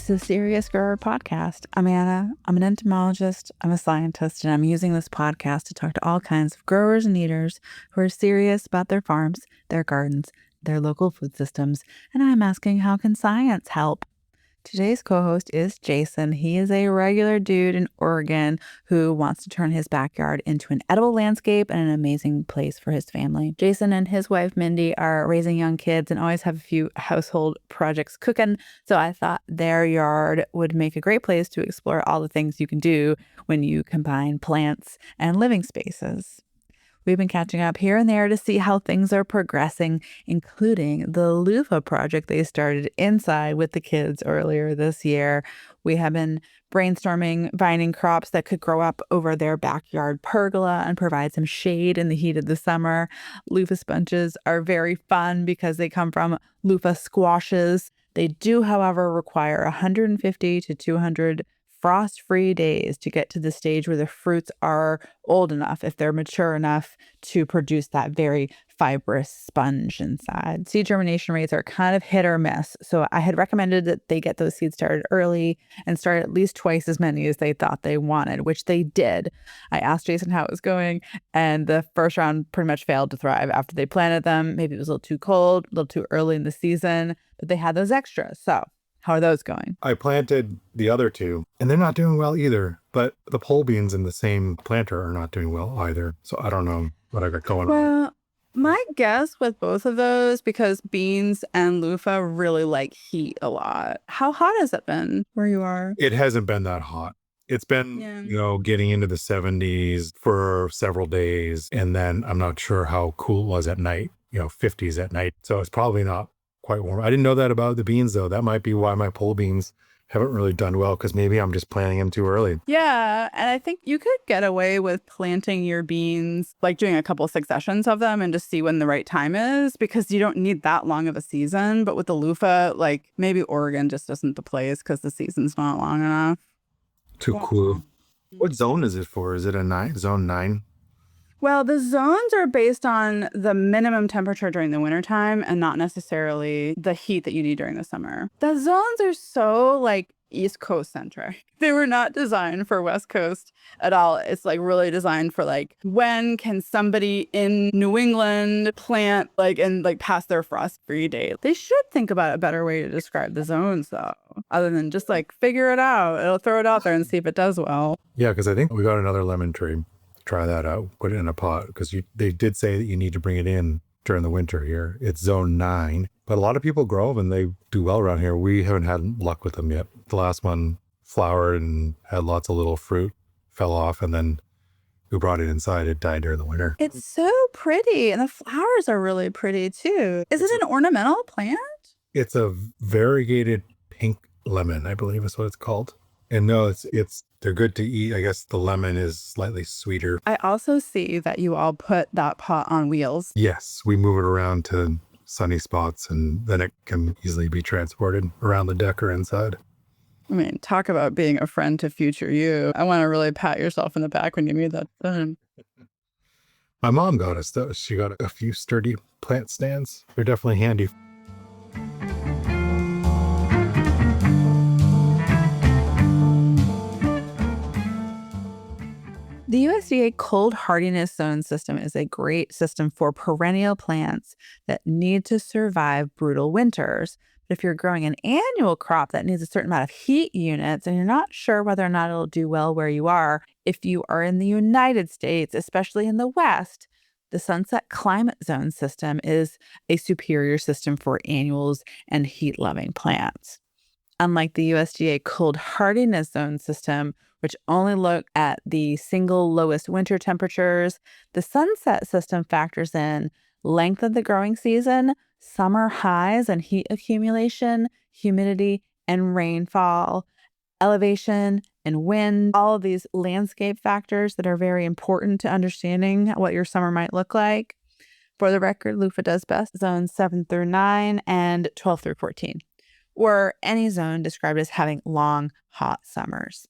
This is Serious Grower Podcast. I'm Anna. I'm an entomologist, I'm a scientist, and I'm using this podcast to talk to all kinds of growers and eaters who are serious about their farms, their gardens, their local food systems, and I'm asking, how can science help? Today's co-host is Jason. He is a regular dude in Oregon who wants to turn his backyard into an edible landscape and an amazing place for his family. Jason and his wife, Mindy, are raising young kids and always have a few household projects cooking. So I thought their yard would make a great place to explore all the things you can do when you combine plants and living spaces. We've been catching up here and there to see how things are progressing, including the luffa project they started inside with the kids earlier this year. We have been brainstorming vining crops that could grow up over their backyard pergola and provide some shade in the heat of the summer. Luffa sponges are very fun because they come from luffa squashes. They do, however, require 150 to 200 frost-free days to get to the stage where the fruits are old enough, if they're mature enough, to produce that very fibrous sponge inside. Seed germination rates are kind of hit or miss, so I had recommended that they get those seeds started early and start at least twice as many as they thought they wanted, which they did. I asked Jason how it was going, and the first round pretty much failed to thrive after they planted them. Maybe it was a little too cold, a little too early in the season, but they had those extras. So how are those going? I planted the other two, and they're not doing well either. But the pole beans in the same planter are not doing well either. So I don't know what I got going on. Well, my guess with both of those, because beans and luffa really like heat a lot. How hot has it been where you are? It hasn't been that hot. It's been, getting into the 70s for several days. And then I'm not sure how cool it was at night, 50s at night. So it's probably not quite warm. I didn't know that about the beans, though. That might be why my pole beans haven't really done well, because maybe I'm just planting them too early. Yeah, and I think you could get away with planting your beans, like doing a couple successions of them and just see when the right time is, because you don't need that long of a season. But with the luffa, like maybe Oregon just isn't the place because the season's not long enough. Too cool. What zone is it for? Is it a zone 9? Well, the zones are based on the minimum temperature during the wintertime and not necessarily the heat that you need during the summer. The zones are so East Coast centric. They were not designed for West Coast at all. It's really designed for when can somebody in New England plant and pass their frost-free date. They should think about a better way to describe the zones though, other than just figure it out. It'll throw it out there and see if it does well. Yeah, because I think we got another lemon tree. Try that out, put it in a pot, because they did say that you need to bring it in during the winter here. It's zone 9, but a lot of people grow them and they do well around here. We haven't had luck with them yet. The last one flowered and had lots of little fruit, fell off, and then we brought it inside. It died during the winter. It's so pretty, and the flowers are really pretty too. Is it an ornamental plant? It's a variegated pink lemon, I believe is what it's called. And no, they're good to eat. I guess the lemon is slightly sweeter. I also see that you all put that pot on wheels. Yes, we move it around to sunny spots, and then it can easily be transported around the deck or inside. I mean, talk about being a friend to future you. I want to really pat yourself in the back when you made that done. My mom got us those. She got a few sturdy plant stands. They're definitely handy. The USDA cold hardiness zone system is a great system for perennial plants that need to survive brutal winters. But if you're growing an annual crop that needs a certain amount of heat units and you're not sure whether or not it'll do well where you are, if you are in the United States, especially in the West, the Sunset Climate Zone system is a superior system for annuals and heat-loving plants. Unlike the USDA cold hardiness zone system, which only look at the single lowest winter temperatures, the Sunset system factors in length of the growing season, summer highs and heat accumulation, humidity and rainfall, elevation and wind, all of these landscape factors that are very important to understanding what your summer might look like. For the record, luffa does best zones 7 through 9 and 12 through 14, or any zone described as having long, hot summers.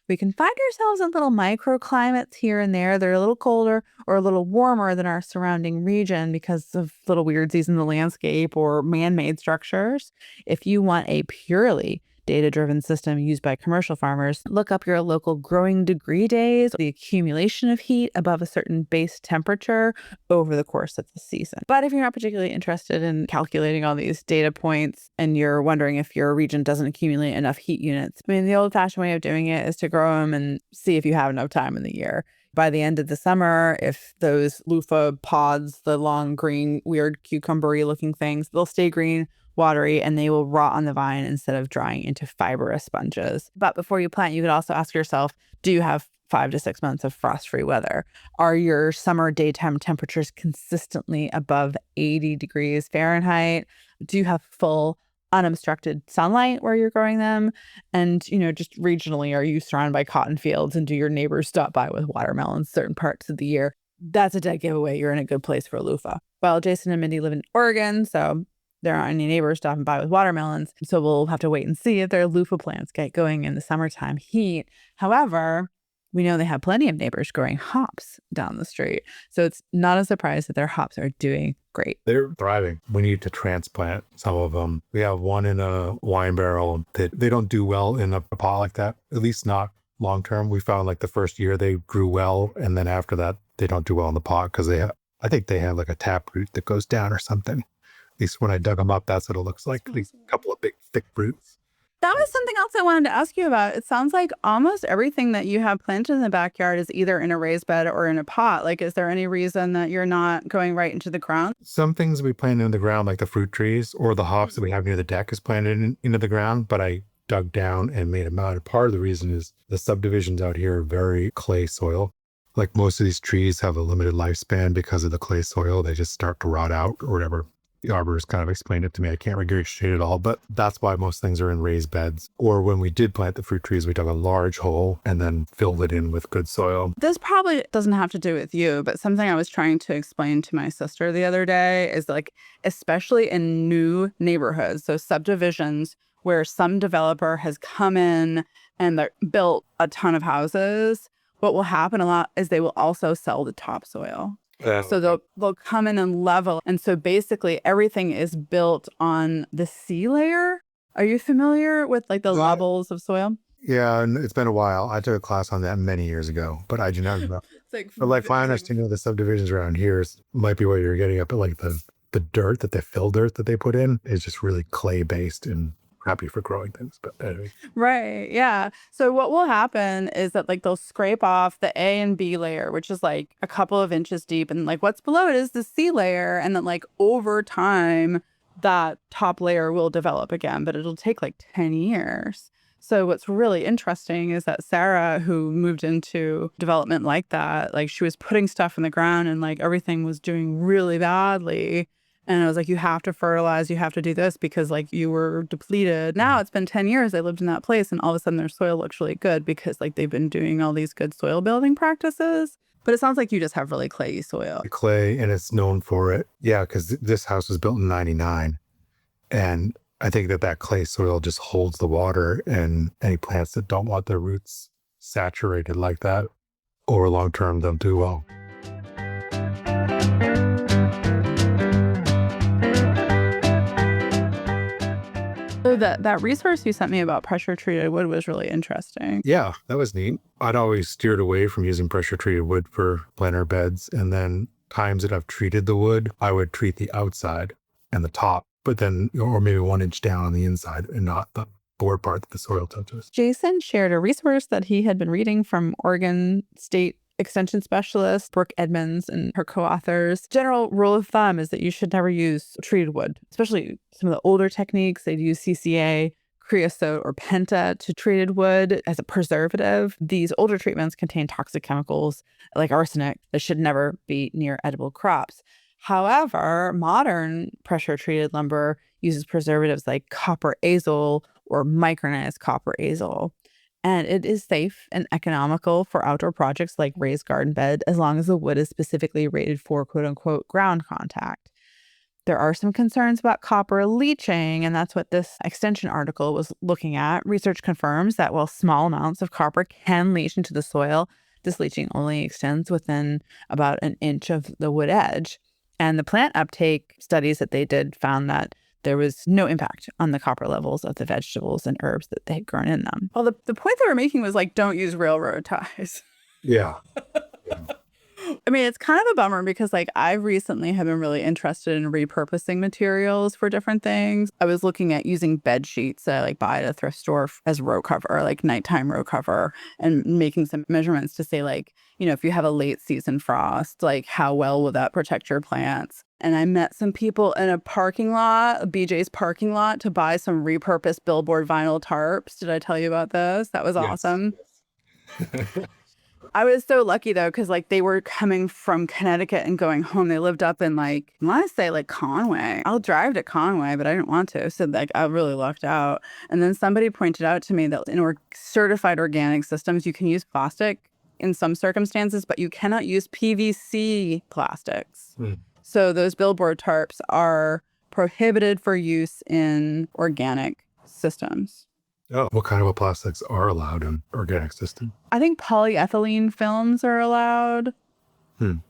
We can find ourselves in little microclimates here and there. They're a little colder or a little warmer than our surrounding region because of little weirdsies in the landscape or man-made structures. If you want a purely data-driven system used by commercial farmers, look up your local growing degree days, the accumulation of heat above a certain base temperature over the course of the season. But if you're not particularly interested in calculating all these data points and you're wondering if your region doesn't accumulate enough heat units, I mean, the old-fashioned way of doing it is to grow them and see if you have enough time in the year. By the end of the summer, if those luffa pods, the long green, weird cucumber-y looking things, they'll stay green, watery, and they will rot on the vine instead of drying into fibrous sponges. But before you plant, you could also ask yourself, do you have 5 to 6 months of frost-free weather? Are your summer daytime temperatures consistently above 80 degrees Fahrenheit? Do you have full unobstructed sunlight where you're growing them? And, just regionally, are you surrounded by cotton fields, and do your neighbors stop by with watermelons certain parts of the year? That's a dead giveaway. You're in a good place for a loofah. Well, Jason and Mindy live in Oregon, so there aren't any neighbors stopping by with watermelons. So we'll have to wait and see if their loofah plants get going in the summertime heat. However, we know they have plenty of neighbors growing hops down the street. So it's not a surprise that their hops are doing great. They're thriving. We need to transplant some of them. We have one in a wine barrel that they don't do well in a pot like that, at least not long term. We found like the first year they grew well, and then after that, they don't do well in the pot because I think they have like a taproot that goes down or something. At least when I dug them up, that's what it looks like. At least a couple of big, thick roots. That was something else I wanted to ask you about. It sounds like almost everything that you have planted in the backyard is either in a raised bed or in a pot. Like, is there any reason that you're not going right into the ground? Some things we planted in the ground, like the fruit trees or the hops that we have near the deck is planted into the ground, but I dug down and made them out. And part of the reason is the subdivisions out here are very clay soil. Like most of these trees have a limited lifespan because of the clay soil. They just start to rot out or whatever. The arborist kind of explained it to me. I can't regurgitate it all, but that's why most things are in raised beds. Or when we did plant the fruit trees, we dug a large hole and then filled it in with good soil. This probably doesn't have to do with you, but something I was trying to explain to my sister the other day is like, especially in new neighborhoods, so subdivisions where some developer has come in and built a ton of houses, what will happen a lot is they will also sell the topsoil. So they'll come in and level. And so basically everything is built on the sea layer. Are you familiar with like the levels of soil? Yeah, and it's been a while. I took a class on that many years ago, but I do not know. But like my understanding of the subdivisions around here might be what you're getting at, but like the dirt the fill dirt that they put in is just really clay based and happy for growing things. But anyway. Right. Yeah. So what will happen is that like they'll scrape off the A and B layer, which is like a couple of inches deep. And like what's below it is the C layer. And then like over time, that top layer will develop again, but it'll take like 10 years. So what's really interesting is that Sarah, who moved into development like that, like she was putting stuff in the ground and like everything was doing really badly. And I was like, you have to fertilize, you have to do this because like you were depleted. Now it's been 10 years they lived in that place and all of a sudden their soil looks really good because like they've been doing all these good soil building practices. But it sounds like you just have really clayey soil. Clay, and it's known for it. Yeah, because this house was built in 99. And I think that clay soil just holds the water, and any plants that don't want their roots saturated like that over long term don't do well. So that resource you sent me about pressure treated wood was really interesting. Yeah, that was neat. I'd always steered away from using pressure treated wood for planter beds. And then times that I've treated the wood, I would treat the outside and the top, but then, or maybe 1 inch down on the inside and not the board part that the soil touches. Jason shared a resource that he had been reading from Oregon State Extension Specialist Brooke Edmonds and her co-authors. General rule of thumb is that you should never use treated wood, especially some of the older techniques. They'd use CCA, creosote, or penta to treated wood as a preservative. These older treatments contain toxic chemicals like arsenic that should never be near edible crops. However, modern pressure-treated lumber uses preservatives like copper azole or micronized copper azole. And it is safe and economical for outdoor projects like raised garden bed, as long as the wood is specifically rated for quote unquote ground contact. There are some concerns about copper leaching, and that's what this extension article was looking at. Research confirms that while small amounts of copper can leach into the soil, this leaching only extends within about 1 inch of the wood edge. And the plant uptake studies that they did found that there was no impact on the copper levels of the vegetables and herbs that they had grown in them. Well, the point they were making was like, don't use railroad ties. Yeah. I mean, it's kind of a bummer because like I recently have been really interested in repurposing materials for different things. I was looking at using bed sheets that I like buy at a thrift store as row cover, like nighttime row cover, and making some measurements to say like, if you have a late season frost, like how well will that protect your plants? And I met some people in a parking lot, a BJ's parking lot, to buy some repurposed billboard vinyl tarps. Did I tell you about those? That was awesome. I was so lucky though, because like they were coming from Connecticut and going home. They lived up in like, I want to say like Conway. I'll drive to Conway, but I didn't want to. So like I really lucked out. And then somebody pointed out to me that in certified organic systems, you can use plastic in some circumstances, but you cannot use PVC plastics. So those billboard tarps are prohibited for use in organic systems. Oh, what kind of plastics are allowed in organic system? I think polyethylene films are allowed. I'll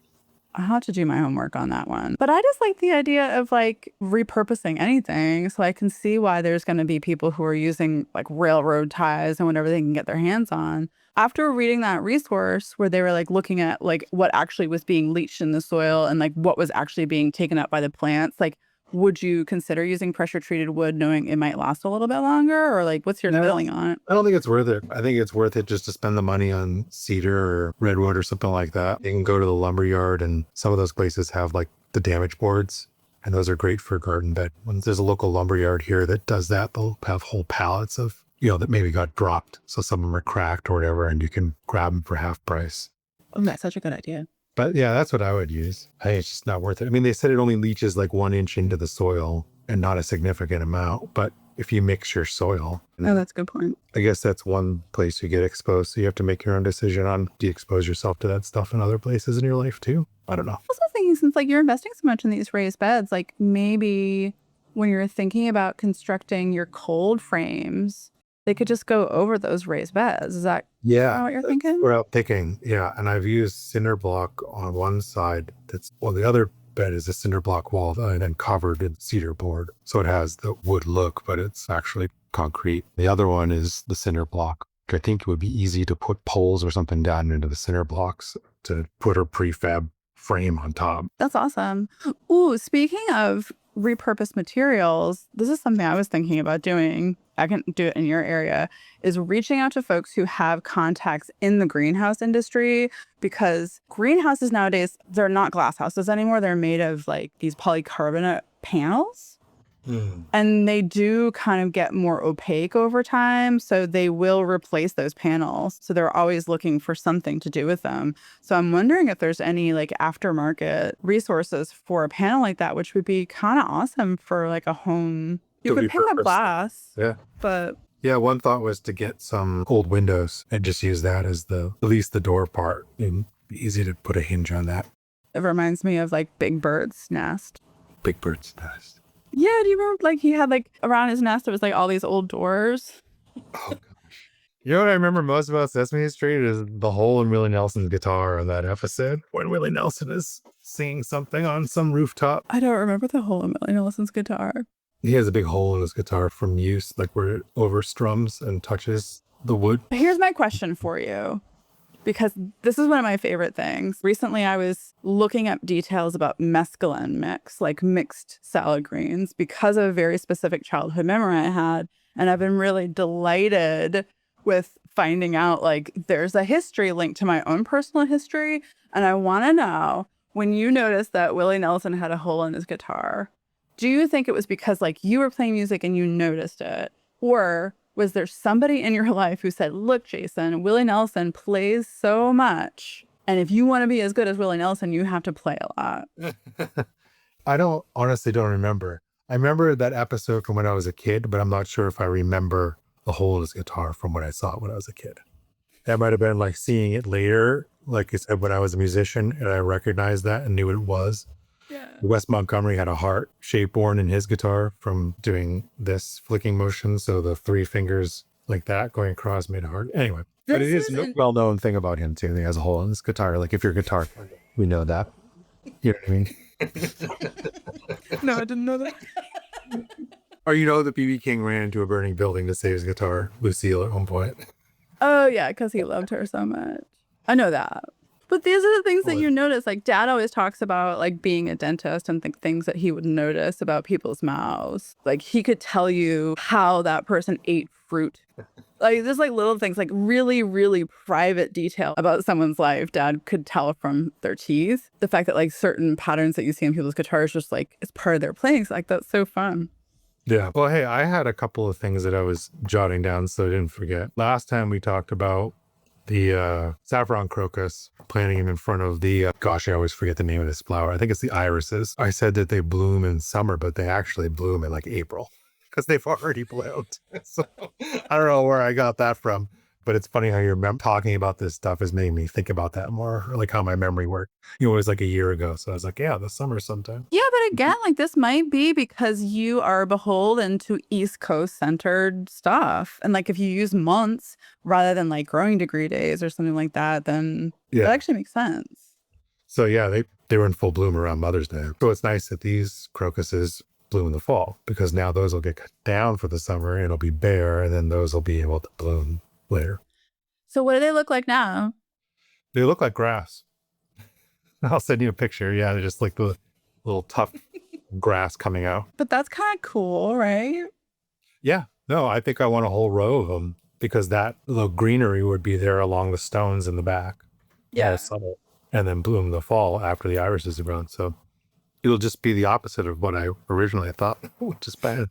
have to do my homework on that one. But I just like the idea of like repurposing anything. So I can see why there's going to be people who are using like railroad ties and whatever they can get their hands on. After reading that resource where they were like looking at like what actually was being leached in the soil and like what was actually being taken up by the plants, like would you consider using pressure treated wood knowing it might last a little bit longer? Or like, what's your feeling on it? I don't think it's worth it. I think it's worth it just to spend the money on cedar or redwood or something like that. You can go to the lumber yard, and some of those places have like the damage boards, and those are great for a garden bed. When there's a local lumber yard here that does that, they'll have whole pallets of, that maybe got dropped. So some of them are cracked or whatever, and you can grab them for half price. Oh, that's such a good idea. But yeah, that's what I would use. I think it's just not worth it. I mean, they said it only leaches like 1 inch into the soil and not a significant amount. But if you mix your soil. Oh, that's a good point. I guess that's one place you get exposed. So you have to make your own decision on, do you expose yourself to that stuff in other places in your life too? I don't know. I was also thinking, since like you're investing so much in these raised beds, like maybe when you're thinking about constructing your cold frames, they could just go over those raised beds. Is that what you're thinking? What I'm thinking, yeah. And I've used cinder block on one side. The other bed is a cinder block wall and then covered in cedar board. So it has the wood look, but it's actually concrete. The other one is the cinder block. I think it would be easy to put poles or something down into the cinder blocks to put a prefab frame on top. That's awesome. Ooh, speaking of repurposed materials, this is something I was thinking about doing. I can do it in your area, is reaching out to folks who have contacts in the greenhouse industry, because greenhouses nowadays, they're not glass houses anymore. They're made of like these polycarbonate panels. And they do kind of get more opaque over time. So they will replace those panels. So they're always looking for something to do with them. So I'm wondering if there's any like aftermarket resources for a panel like that, which would be kind of awesome for like a home. You could pick up glass. Yeah. But yeah, one thought was to get some old windows and just use that as at least the door part. It'd be easy to put a hinge on that. It reminds me of like Big Bird's nest. Big Bird's nest. Yeah, do you remember like he had like around his nest, there was like all these old doors? Oh gosh. You know what I remember most about Sesame Street is the hole in Willie Nelson's guitar on that episode when Willie Nelson is singing something on some rooftop. I don't remember the hole in Willie Nelson's guitar. He has a big hole in his guitar from use, like where it overstrums and touches the wood. Here's my question for you, because this is one of my favorite things. Recently, I was looking up details about mescaline mix, like mixed salad greens, because of a very specific childhood memory I had. And I've been really delighted with finding out like there's a history linked to my own personal history. And I want to know, when you noticed that Willie Nelson had a hole in his guitar, do you think it was because like you were playing music and you noticed it? Or was there somebody in your life who said, look, Jason, Willie Nelson plays so much, and if you want to be as good as Willie Nelson, you have to play a lot? I honestly don't remember. I remember that episode from when I was a kid, but I'm not sure if I remember the hole in his guitar from when I saw it when I was a kid. That might have been like seeing it later, like I said, when I was a musician, and I recognized that and knew what it was. Yeah. Wes Montgomery had a heart shape born in his guitar from doing this flicking motion. So the 3 fingers like that going across made a heart. Anyway, but it is a well-known thing about him too. He has a hole in his guitar. Like if you're a guitar player, we know that. You know what I mean? No, I didn't know that. Or the BB King ran into a burning building to save his guitar, Lucille, at one point. Oh, yeah, because he loved her so much. I know that. But these are the things that you notice. Like, Dad always talks about, like, being a dentist and things that he would notice about people's mouths. Like, he could tell you how that person ate fruit. Like, there's, like, little things, like, really, really private detail about someone's life Dad could tell from their teeth. The fact that, like, certain patterns that you see in people's guitars just, like, it's part of their playing. So, like, that's so fun. Yeah. Well, hey, I had a couple of things that I was jotting down so I didn't forget. Last time we talked about the saffron crocus, planting them in front of the, gosh, I always forget the name of this flower. I think it's the irises. I said that they bloom in summer, but they actually bloom in like April because they've already bloomed. So I don't know where I got that from. But it's funny how you're talking about this stuff is making me think about that more, like how my memory worked. It was like a year ago. So I was like, yeah, the summer sometime. Yeah, but again, like this might be because you are beholden to East Coast centered stuff. And like if you use months rather than like growing degree days or something like that, then it actually makes sense. So yeah, they were in full bloom around Mother's Day. So it's nice that these crocuses bloom in the fall because now those will get cut down for the summer and it'll be bare and then those will be able to bloom later. So what do they look like now? They look like grass. I'll send you a picture. Yeah, they're just like the little tough grass coming out. But that's kind of cool, right? Yeah. No, I think I want a whole row of them because that little greenery would be there along the stones in the back. Yeah. Summer, and then bloom in the fall after the irises are grown. So it'll just be the opposite of what I originally thought, which is bad.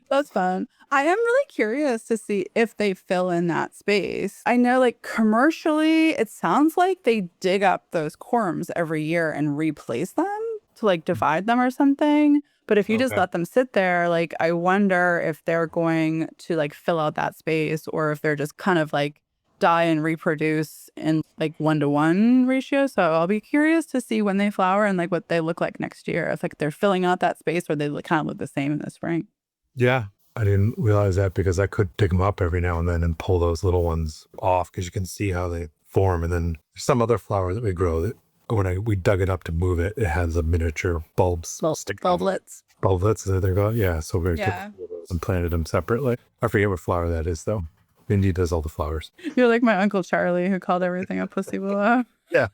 That's fun. I am really curious to see if they fill in that space. I know like commercially, it sounds like they dig up those corms every year and replace them to like divide them or something. But if you just let them sit there, like I wonder if they're going to like fill out that space or if they're just kind of like die and reproduce in like 1-to-1 ratio. So I'll be curious to see when they flower and like what they look like next year. If like they're filling out that space or they kind of look the same in the spring. Yeah, I didn't realize that because I could dig them up every now and then and pull those little ones off because you can see how they form. And then there's some other flower that we grow that when we dug it up to move it, it has a miniature bulbs. Bulblets. Bulblets, that they're called. Yeah, so we took those and planted them separately. I forget what flower that is though. Mindy does all the flowers. You're like my Uncle Charlie who called everything a pussy willow. Yeah.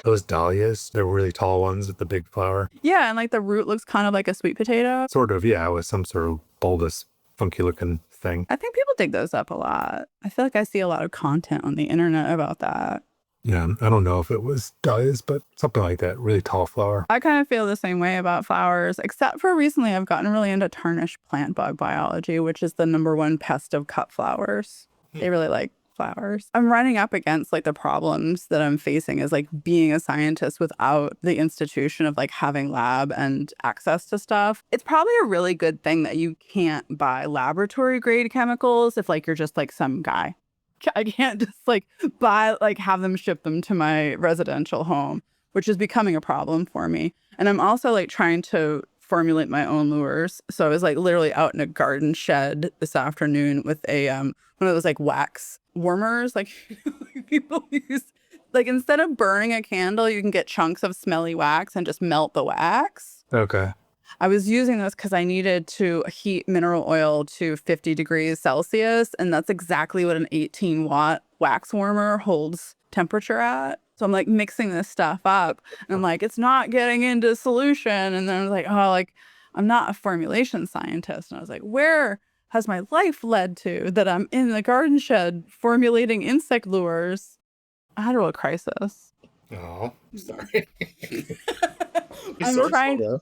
Those dahlias, they're really tall ones with the big flower. Yeah, and like the root looks kind of like a sweet potato. Sort of, yeah, with some sort of bulbous, funky looking thing. I think people dig those up a lot. I feel like I see a lot of content on the internet about that. Yeah, I don't know if it was dahlias, but something like that, really tall flower. I kind of feel the same way about flowers, except for recently I've gotten really into tarnished plant bug biology, which is the #1 pest of cut flowers. They really like flowers. I'm running up against like the problems that I'm facing as like being a scientist without the institution of like having lab and access to stuff. It's probably a really good thing that you can't buy laboratory grade chemicals if like you're just like some guy. I can't just like buy, like have them ship them to my residential home, which is becoming a problem for me. And I'm also like trying to formulate my own lures. So I was like literally out in a garden shed this afternoon with a one of those like wax warmers, like people use. Like instead of burning a candle, you can get chunks of smelly wax and just melt the wax. Okay. I was using this because I needed to heat mineral oil to 50 degrees Celsius. And that's exactly what an 18-watt wax warmer holds temperature at. So I'm like mixing this stuff up and I'm like, it's not getting into solution. And then I was like, oh, like I'm not a formulation scientist. And I was like, where has my life led to that I'm in the garden shed formulating insect lures? I had a real crisis. Oh, sorry. I'm trying.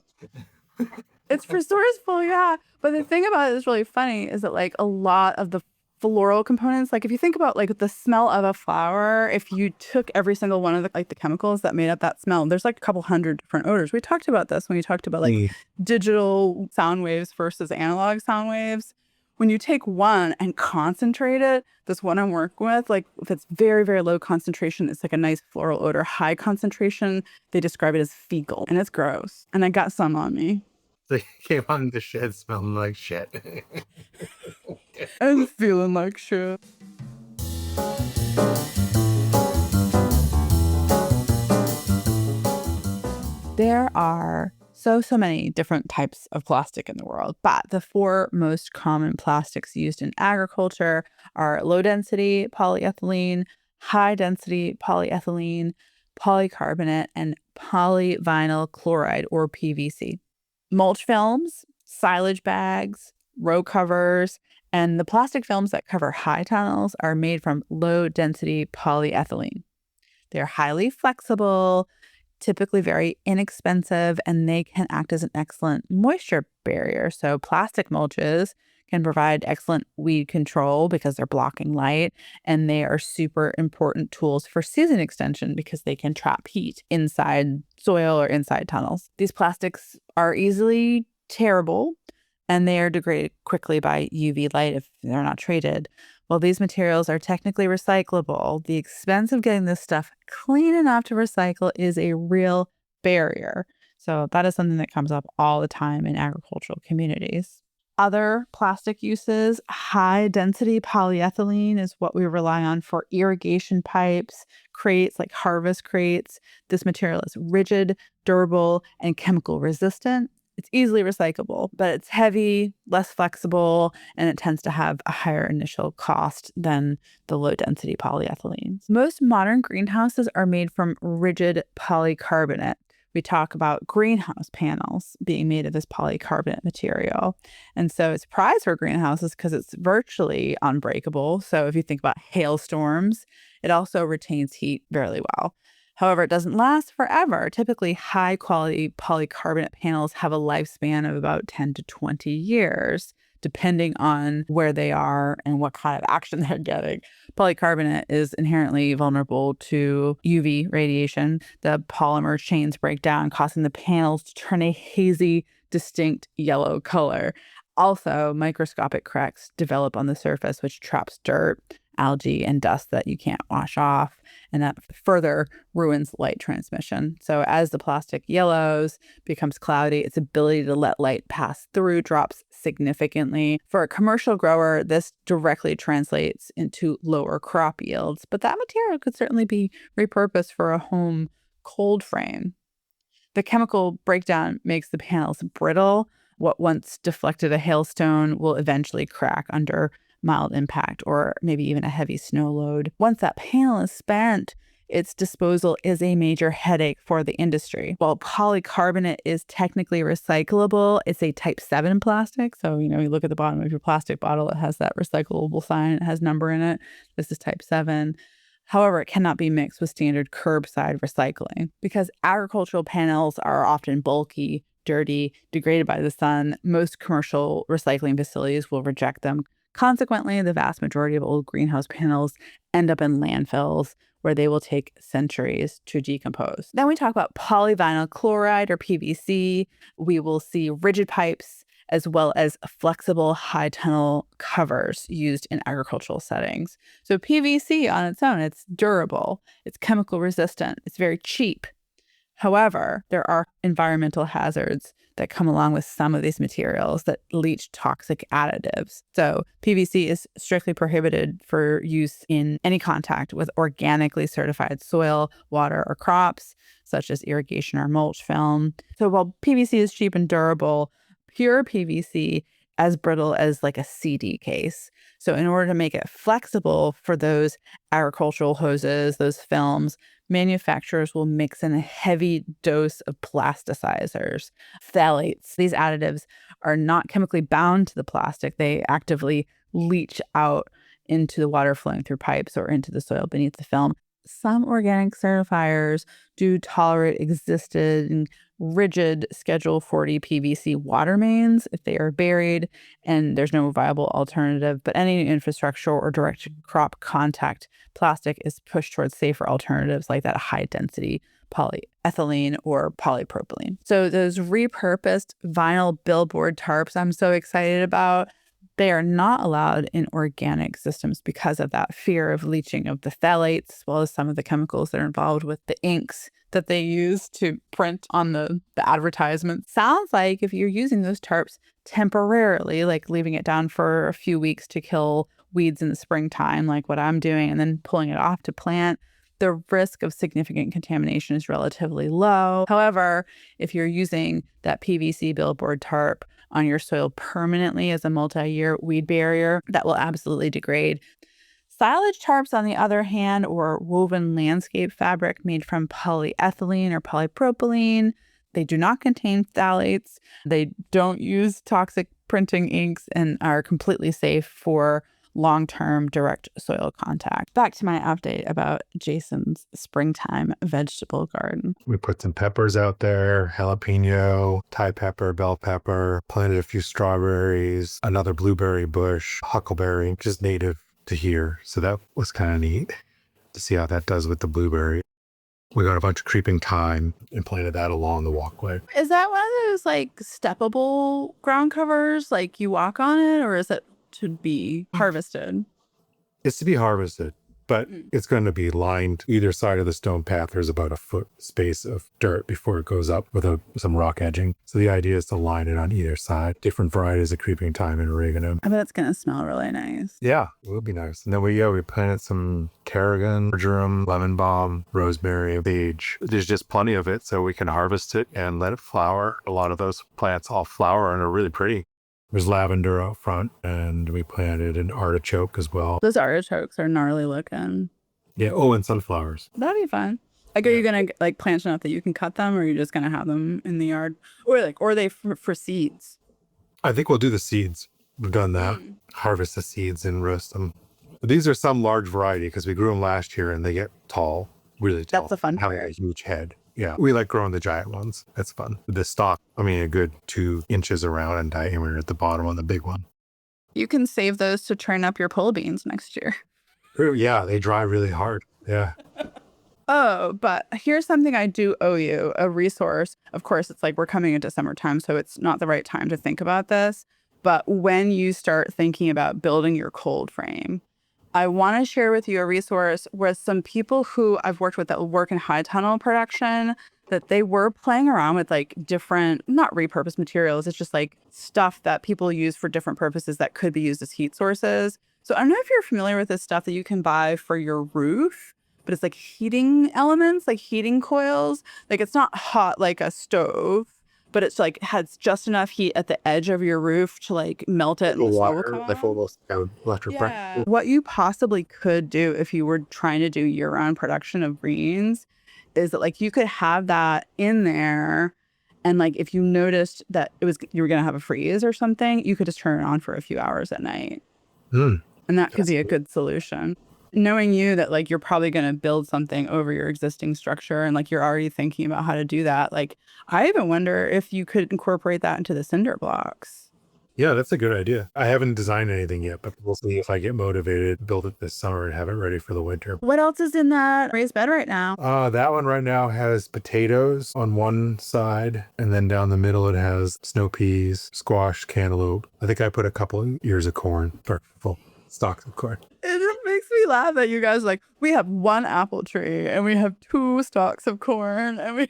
It's resourceful, yeah. But the thing about it is really funny is that like a lot of the floral components, like if you think about like the smell of a flower, if you took every single one of the like the chemicals that made up that smell, there's like a couple hundred different odors. We talked about this when we talked about like digital sound waves versus analog sound waves. When you take one and concentrate it, this one I'm working with, like if it's very, very low concentration, it's like a nice floral odor. High concentration, they describe it as fecal, and it's gross. And I got some on me. They came on the shed smelling like shit. I'm feeling like shit. There are so many different types of plastic in the world, but the 4 most common plastics used in agriculture are low-density polyethylene, high-density polyethylene, polycarbonate, and polyvinyl chloride, or PVC. Mulch films, silage bags, row covers, and the plastic films that cover high tunnels are made from low-density polyethylene. They're highly flexible, typically very inexpensive, and they can act as an excellent moisture barrier. So plastic mulches can provide excellent weed control because they're blocking light, and they are super important tools for season extension because they can trap heat inside soil or inside tunnels. These plastics are easily tearable, and they are degraded quickly by UV light if they're not treated. While these materials are technically recyclable, the expense of getting this stuff clean enough to recycle is a real barrier. So that is something that comes up all the time in agricultural communities. Other plastic uses, high density polyethylene is what we rely on for irrigation pipes, crates like harvest crates. This material is rigid, durable, and chemical resistant. It's easily recyclable, but it's heavy, less flexible, and it tends to have a higher initial cost than the low-density polyethylene. Most modern greenhouses are made from rigid polycarbonate. We talk about greenhouse panels being made of this polycarbonate material. And so it's prized for greenhouses because it's virtually unbreakable. So if you think about hailstorms, it also retains heat fairly well. However, it doesn't last forever. Typically, high-quality polycarbonate panels have a lifespan of about 10 to 20 years, depending on where they are and what kind of action they're getting. Polycarbonate is inherently vulnerable to UV radiation. The polymer chains break down, causing the panels to turn a hazy, distinct yellow color. Also, microscopic cracks develop on the surface, which traps dirt, algae, and dust that you can't wash off, and that further ruins light transmission. So as the plastic yellows, becomes cloudy, its ability to let light pass through drops significantly. For a commercial grower, this directly translates into lower crop yields, but that material could certainly be repurposed for a home cold frame. The chemical breakdown makes the panels brittle. What once deflected a hailstone will eventually crack under mild impact or maybe even a heavy snow load. Once that panel is spent, its disposal is a major headache for the industry. While polycarbonate is technically recyclable, it's a type 7 plastic. So, you look at the bottom of your plastic bottle, it has that recyclable sign, it has number in it. This is type 7. However, it cannot be mixed with standard curbside recycling. Because agricultural panels are often bulky, dirty, degraded by the sun, most commercial recycling facilities will reject them. Consequently, the vast majority of old greenhouse panels end up in landfills where they will take centuries to decompose. Then we talk about polyvinyl chloride or PVC. We will see rigid pipes as well as flexible high tunnel covers used in agricultural settings. So PVC on its own, it's durable, it's chemical resistant, it's very cheap. However, there are environmental hazards that come along with some of these materials that leach toxic additives. So PVC is strictly prohibited for use in any contact with organically certified soil, water, or crops, such as irrigation or mulch film. So while PVC is cheap and durable, pure PVC as brittle as like a CD case. So in order to make it flexible for those agricultural hoses, those films, manufacturers will mix in a heavy dose of plasticizers, phthalates. These additives are not chemically bound to the plastic. They actively leach out into the water flowing through pipes or into the soil beneath the film. Some organic certifiers do tolerate existing rigid Schedule 40 PVC water mains if they are buried and there's no viable alternative. But any infrastructure or direct crop contact plastic is pushed towards safer alternatives like that high-density polyethylene or polypropylene. So those repurposed vinyl billboard tarps I'm so excited about, they are not allowed in organic systems because of that fear of leaching of the phthalates, as well as some of the chemicals that are involved with the inks that they use to print on the advertisement. Sounds like if you're using those tarps temporarily, like leaving it down for a few weeks to kill weeds in the springtime, like what I'm doing, and then pulling it off to plant, the risk of significant contamination is relatively low. However, if you're using that PVC billboard tarp on your soil permanently as a multi-year weed barrier, that will absolutely degrade. Silage tarps, on the other hand, or woven landscape fabric made from polyethylene or polypropylene. They do not contain phthalates. They don't use toxic printing inks and are completely safe for long-term direct soil contact. Back to my update about Jason's springtime vegetable garden. We put some peppers out there, jalapeno, Thai pepper, bell pepper, planted a few strawberries, another blueberry bush, huckleberry, just native to here. So that was kind of neat to see how that does with the blueberry. We got a bunch of creeping thyme and planted that along the walkway. Is that one of those like steppable ground covers, like you walk on it, or is it to be harvested? It's to be harvested, but it's going to be lined either side of the stone path. There's about a foot space of dirt before it goes up with some rock edging. So the idea is to line it on either side. Different varieties of creeping thyme and oregano. I bet it's going to smell really nice. Yeah, it will be nice. And then we planted some tarragon, marjoram, lemon balm, rosemary, sage. There's just plenty of it, so we can harvest it and let it flower. A lot of those plants all flower and are really pretty. There's lavender out front, and we planted an artichoke as well. Those artichokes are gnarly looking. Yeah. Oh, and sunflowers. That'd be fun. Like, are you gonna like plant enough that you can cut them, or are you just gonna have them in the yard, or are they for seeds? I think we'll do the seeds. We've done that. Harvest the seeds and roast them. But these are some large variety because we grew them last year, and they get tall, really tall. That's the fun Have part. a huge head. Yeah, we like growing the giant ones. That's fun. The stalk, a good 2 inches around in diameter at the bottom on the big one. You can save those to train up your pole beans next year. Yeah, they dry really hard. Yeah. Oh, but here's something I do owe you, a resource. Of course, it's like we're coming into summertime, so it's not the right time to think about this. But when you start thinking about building your cold frame, I want to share with you a resource with some people who I've worked with that work in high tunnel production, that they were playing around with like different, not repurposed materials. It's just like stuff that people use for different purposes that could be used as heat sources. So I don't know if you're familiar with this stuff that you can buy for your roof, but it's like heating elements, like heating coils. Like it's not hot like a stove, but it's like has just enough heat at the edge of your roof to like melt it and the snow will come out. almost electric pressure. What you possibly could do if you were trying to do year-round production of greens is that like you could have that in there, and like if you noticed that you were gonna have a freeze or something, you could just turn it on for a few hours at night. And that could be a good solution. Knowing you that like you're probably going to build something over your existing structure and like you're already thinking about how to do that. Like I even wonder if you could incorporate that into the cinder blocks. Yeah, that's a good idea. I haven't designed anything yet, but we'll see if I get motivated, build it this summer and have it ready for the winter. What else is in that raised bed right now? That one right now has potatoes on one side, and then down the middle it has snow peas, squash, cantaloupe. I think I put a couple of ears of corn, or full stalks of corn. It just makes me laugh that you guys like, we have one apple tree and we have 2 stalks of corn and we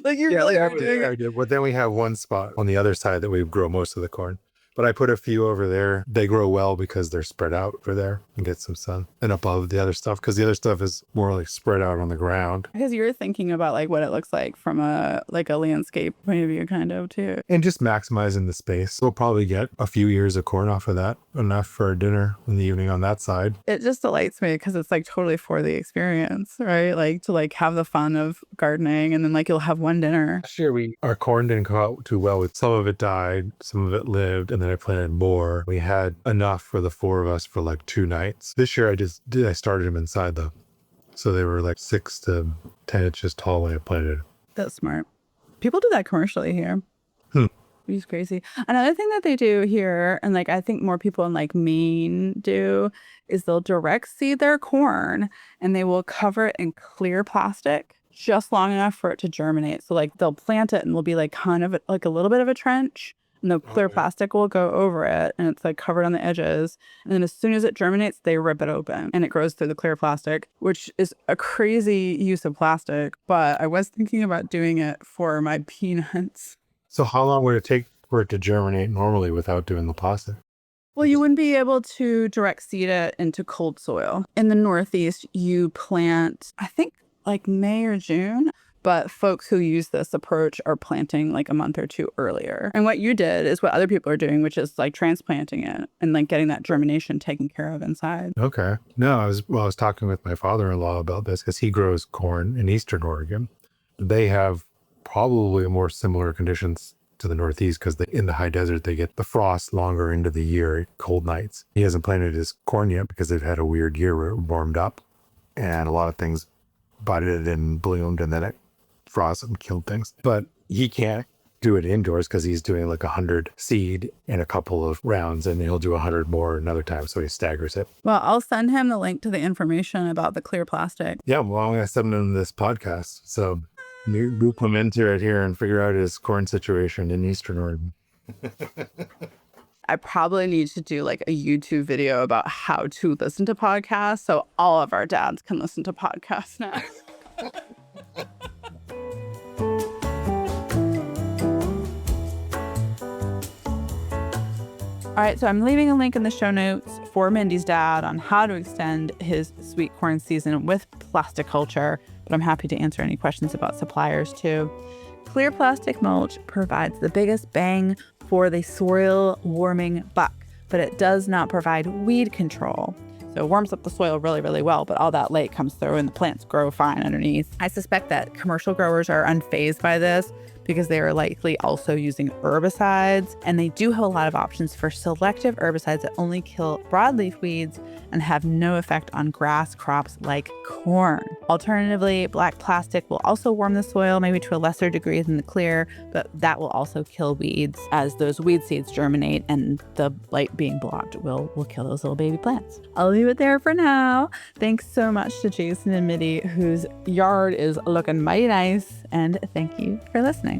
like you really are doing it. But then we have one spot on the other side that we grow most of the corn. But I put a few over there. They grow well because they're spread out over there and get some sun. And above the other stuff, because the other stuff is more like spread out on the ground. Because you're thinking about like what it looks like from a landscape point of view kind of too. And just maximizing the space. We'll probably get a few ears of corn off of that. Enough for dinner in the evening on that side. It just delights me because it's like totally for the experience, right? Like to like have the fun of gardening, and then like you'll have one dinner. Last year our corn didn't go out too well. Some of it died, some of it lived, and then I planted more. We had enough for the 4 of us for like 2 nights. This year I started them inside though. So they were like 6 to 10 inches tall when I planted. That's smart. People do that commercially here. It's crazy. Another thing that they do here, and like I think more people in like Maine do, is they'll direct seed their corn and they will cover it in clear plastic just long enough for it to germinate. So like they'll plant it and will be like kind of like a little bit of a trench, and the clear plastic will go over it and it's like covered on the edges. And then as soon as it germinates, they rip it open and it grows through the clear plastic, which is a crazy use of plastic. But I was thinking about doing it for my peanuts. So how long would it take for it to germinate normally without doing the plastic? Well, you wouldn't be able to direct seed it into cold soil. In the Northeast, you plant, I think, like May or June. But folks who use this approach are planting like a month or two earlier. And what you did is what other people are doing, which is like transplanting it and like getting that germination taken care of inside. Okay. No, I was talking with my father-in-law about this because he grows corn in Eastern Oregon. They have probably more similar conditions to the Northeast because in the high desert, they get the frost longer into the year, cold nights. He hasn't planted his corn yet because they've had a weird year where it warmed up and a lot of things budded and bloomed and then it frost and killed things. But he can't do it indoors because he's doing like 100 seed in a couple of rounds and he'll do 100 more another time. So he staggers it. Well, I'll send him the link to the information about the clear plastic. Yeah, well, I'm going to send him this podcast. So loop him into it here and figure out his corn situation in Eastern Oregon. I probably need to do like a YouTube video about how to listen to podcasts so all of our dads can listen to podcasts now. All right, so I'm leaving a link in the show notes for Mindy's dad on how to extend his sweet corn season with plasticulture, but I'm happy to answer any questions about suppliers too. Clear plastic mulch provides the biggest bang for the soil warming buck, but it does not provide weed control. So it warms up the soil really, really well, but all that light comes through and the plants grow fine underneath. I suspect that commercial growers are unfazed by this because they are likely also using herbicides, and they do have a lot of options for selective herbicides that only kill broadleaf weeds and have no effect on grass crops like corn. Alternatively, black plastic will also warm the soil, maybe to a lesser degree than the clear, but that will also kill weeds as those weed seeds germinate, and the light being blocked will kill those little baby plants. I'll leave it there for now. Thanks so much to Jason and Mitty, whose yard is looking mighty nice, and thank you for listening.